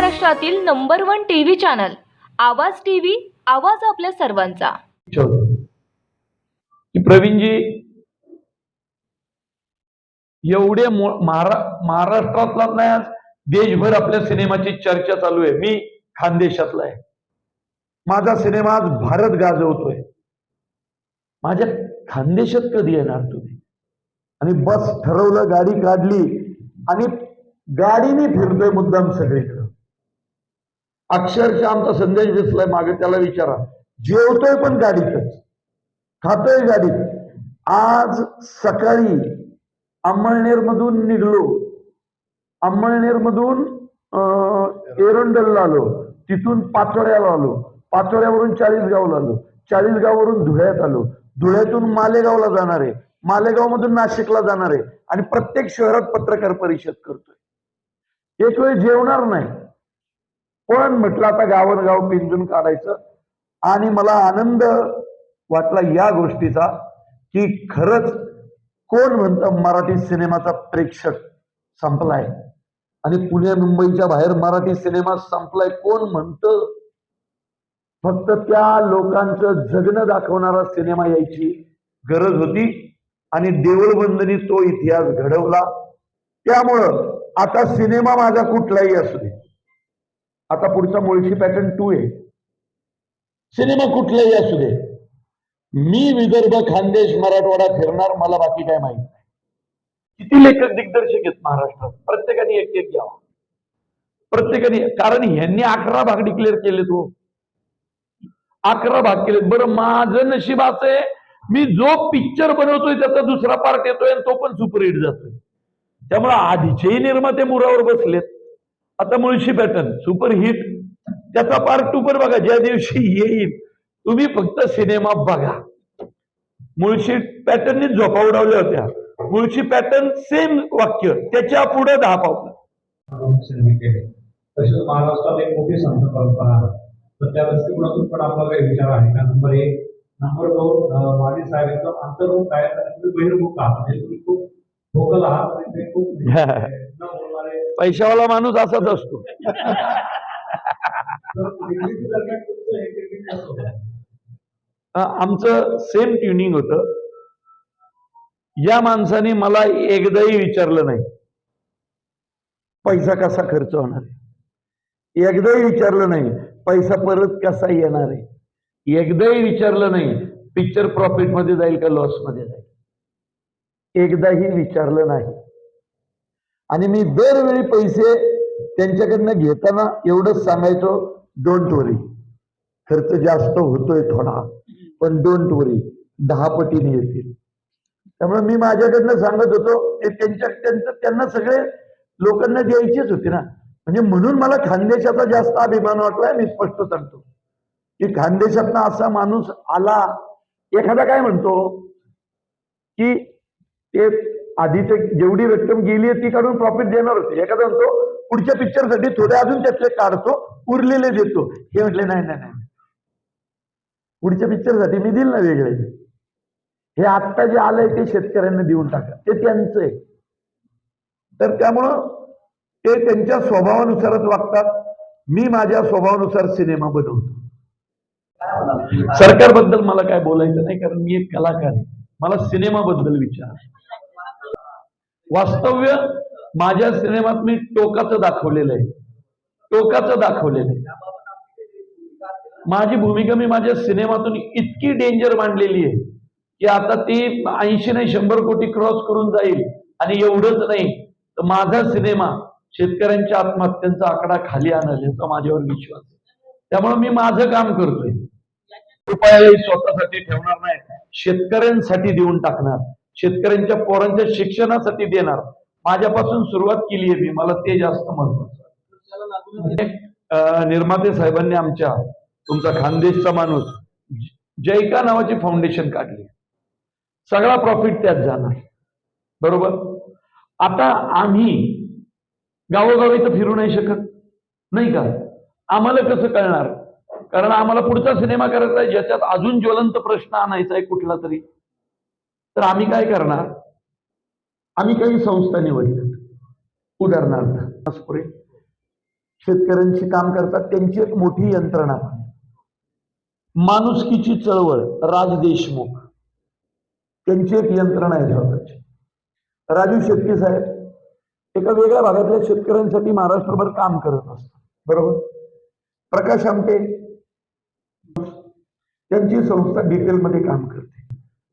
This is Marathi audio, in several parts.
महाराष्ट्रातील नंबर 1 टीव्ही चॅनल आवाज टीव्ही, आवाज आपल्या सर्वांचा। की प्रवीणजी एवढे महाराष्ट्रातला नाही, आज देशभर आपल्या सिनेमाची चर्चा चालू आहे। मी खानदेशातला आहे, माझा सिनेमा आज भारत गाजवतोय। माझ्या खानदेशात कधी येणार तुम्ही? आणि बस ठरवलं, गाडी काढली आणि गाडीने फिरतोय मुद्दाम सगळीकडे। अक्षरशः आमचा संदेश दिसलाय मागे, त्याला विचारा, जेवतोय पण गाडीतच, खातोय गाडीत। आज सकाळी अंमळनेर मधून निघलो, अंमळनेर मधून एरंडलला आलो, तिथून पाचोऱ्याला आलो, पाचोऱ्यावरून चाळीसगावला आलो, चाळीसगाववरून धुळ्यात आलो, धुळ्यातून मालेगावला जाणार आहे, मालेगाव मधून नाशिकला जाणार आहे आणि प्रत्येक शहरात पत्रकार परिषद करतोय। एक वेळ जेवणार नाही, पण म्हटलं आता गावोगाव पिंजून काढायचं। आणि मला आनंद वाटला या गोष्टीचा की खरंच कोण म्हणतं मराठी सिनेमाचा प्रेक्षक संपलाय आणि पुणे मुंबईच्या बाहेर मराठी सिनेमा संपलाय, कोण म्हणतं? फक्त त्या लोकांचं जगणं दाखवणारा सिनेमा यायची गरज होती आणि देऊळबंदनी तो इतिहास घडवला। त्यामुळं आता सिनेमा माझा कुठलाही असू दे, आता पुढचा मुळशी पॅटर्न 2 आहे, सिनेमा कुठलाही असू दे, मी विदर्भ, खानदेश, मराठवाडा फिरणार, मला बाकी काय माहित नाही। किती लेखक दिग्दर्शक आहेत महाराष्ट्रात, प्रत्येकाने एक एक घ्यावा, प्रत्येकाने, कारण ह्यांनी 11 भाग डिक्लेअर केले, तो 11 भाग केले। बरं, माझं नशीब असं आहे, मी जो पिक्चर बनवतोय त्याचा दुसरा पार्ट येतोय आणि तो पण सुपरहिट जातोय। त्यामुळे आधीचेही निर्माते मुरावर बसलेत। आता मुळशी पॅटर्न सुपरहिट, त्याचा पार्ट 2 पण बघा, ज्या दिवशी येईल तुम्ही फक्त सिनेमा बघा। मुळशी पॅटर्नने झोपा उडवल्या होत्या, मुळशी पॅटर्न सेम वाक्य, त्याच्या पुढे 10 पावलं। तसेच महाराष्ट्रात एक मोठी संत परंपरा आहे, तर त्या दृष्टिकोनातून पण आपला काही विचार आहे का? नंबर 1, नंबर 2, माजी साहेब एकदम अंतर्मुख काय, तुम्ही बहिर्मुख आहात, म्हणजे तुम्ही खूप भोकल आहात आणि ते खूप पैशावाला माणूस असाच असतो। आमचं सेम ट्युनिंग होतं। या माणसाने मला एकदाही विचारलं नाही पैसा कसा खर्च होणार आहे, एकदाही विचारलं नाही पैसा परत कसा येणार आहे, एकदाही विचारलं नाही पिक्चर प्रॉफिट मध्ये जाईल का लॉस मध्ये जाईल, एकदाही विचारलं नाही। आणि मी दरवेळी पैसे त्यांच्याकडनं घेताना एवढंच सांगायचो, डोंट वरी, खर्च जास्त होतोय थोडा, पण डोंट वरी, 10 पटीने येतील। त्यामुळे मी माझ्याकडनं सांगत होतो, त्यांना सगळे लोकांना द्यायचीच होती ना। म्हणजे म्हणून मला खानदेशाचा जास्त अभिमान वाटलाय। मी स्पष्ट सांगतो की खानदेशातनं असा माणूस आला, एखादा काय म्हणतो की ते आधीच जेवढी रक्कम गेली ती काढून प्रॉफिट देणार होते, एखादा म्हणतो पुढच्या पिक्चर साठी थोडे अजून त्यातले काढतो, उरलेले देतो। हे म्हटले नाही नाही नाही, पुढच्या पिक्चर साठी मी दिल ना वेगळे, हे आत्ता जे आलंय ते शेतकऱ्यांना देऊन टाका, ते त्यांचं आहे। तर त्यामुळं ते त्यांच्या स्वभावानुसारच वागतात, मी माझ्या स्वभावानुसार सिनेमा बनवतो। सरकारबद्दल मला काय बोलायचं नाही, कारण मी एक कलाकार आहे, मला सिनेमाबद्दल विचार। वास्तव्य माझ्या सिनेमात मी टोकाचं दाखवलेलं आहे, टोकाचं दाखवलेलं आहे। माझी भूमिका मी माझ्या सिनेमातून इतकी डेंजर मांडलेली आहे की आता ती 80 नाही 100 कोटी क्रॉस करून जाईल। आणि एवढंच नाही तर माझा सिनेमा शेतकऱ्यांच्या आत्महत्यांचा आकडा खाली आणेल याचा माझ्यावर विश्वास आहे। त्यामुळे मी माझं काम करतोय, रुपयाही स्वतःसाठी ठेवणार नाही, शेतकऱ्यांसाठी देऊन टाकणार, शेतकऱ्यांच्या पोरांच्या शिक्षणासाठी देणार। माझ्यापासून सुरुवात केली आहे मी, मला ते जास्त महत्वाचं। निर्माते साहेबांनी आमच्या, तुमचा खानदेशचा माणूस, जयका नावाची फाउंडेशन काढली, सगळा प्रॉफिट त्यात जाणार, बरोबर। आता आम्ही गावोगावी तर फिरू नाही शकत, नाही का? आम्हाला कसं कळणार? कारण आम्हाला पुढचा सिनेमा करायचा आहे ज्याच्यात अजून ज्वलंत प्रश्न आणायचा आहे कुठला तरी। तर आम्ही काय करणार? आम्ही काही संस्था निवडल्या, उदाहरणार्थ शेतकऱ्यांशी काम करतात, त्यांची एक मोठी यंत्रणा. माणुसकीची चळवळ राज देशमुख, त्यांची एक यंत्रणा आहे स्वतःची. राजू शेट्टी साहेब एका वेगळ्या भागातल्या शेतकऱ्यांसाठी महाराष्ट्रभर काम करत असतात, बरोबर. प्रकाश आमटे त्यांची संस्था डिटेलमध्ये काम करते.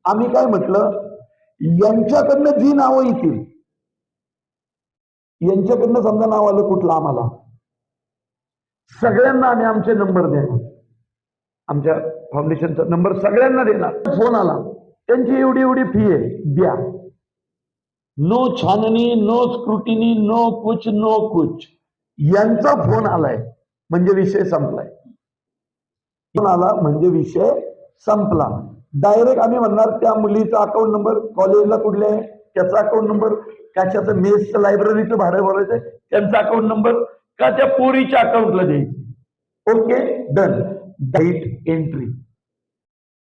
आम्ही काय म्हटलं, यांच्याकडनं जी नावं येतील, यांच्याकडनं समजा नाव आलं कुठलं, आम्हाला सगळ्यांना आम्ही आमचे नंबर देणार, आमच्या फाउंडेशनचा नंबर सगळ्यांना देणार. फोन आला, त्यांची एवढी एवढी फी आहे, द्या. नो छाननी, नो स्क्रुटिनी, नो कुछ. यांचा फोन आलाय म्हणजे विषय संपलाय. फोन आला म्हणजे विषय संपला. डायरेक्ट आम्ही म्हणणार त्या मुलीचा अकाउंट नंबर, कॉलेजला कुठले आहे त्याचा अकाउंट नंबर, कशाचं मेसचं लायब्ररीचं भाडं भरायचंय त्यांचा अकाउंट नंबर, का त्या पोरीच्या अकाउंटला द्यायची. Okay, done. Diet entry.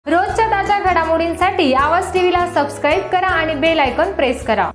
रोजच्या ताज्या घडामोडींसाठी आवाज टीव्हीला सबस्क्राईब करा आणि बेल आयकॉन प्रेस करा.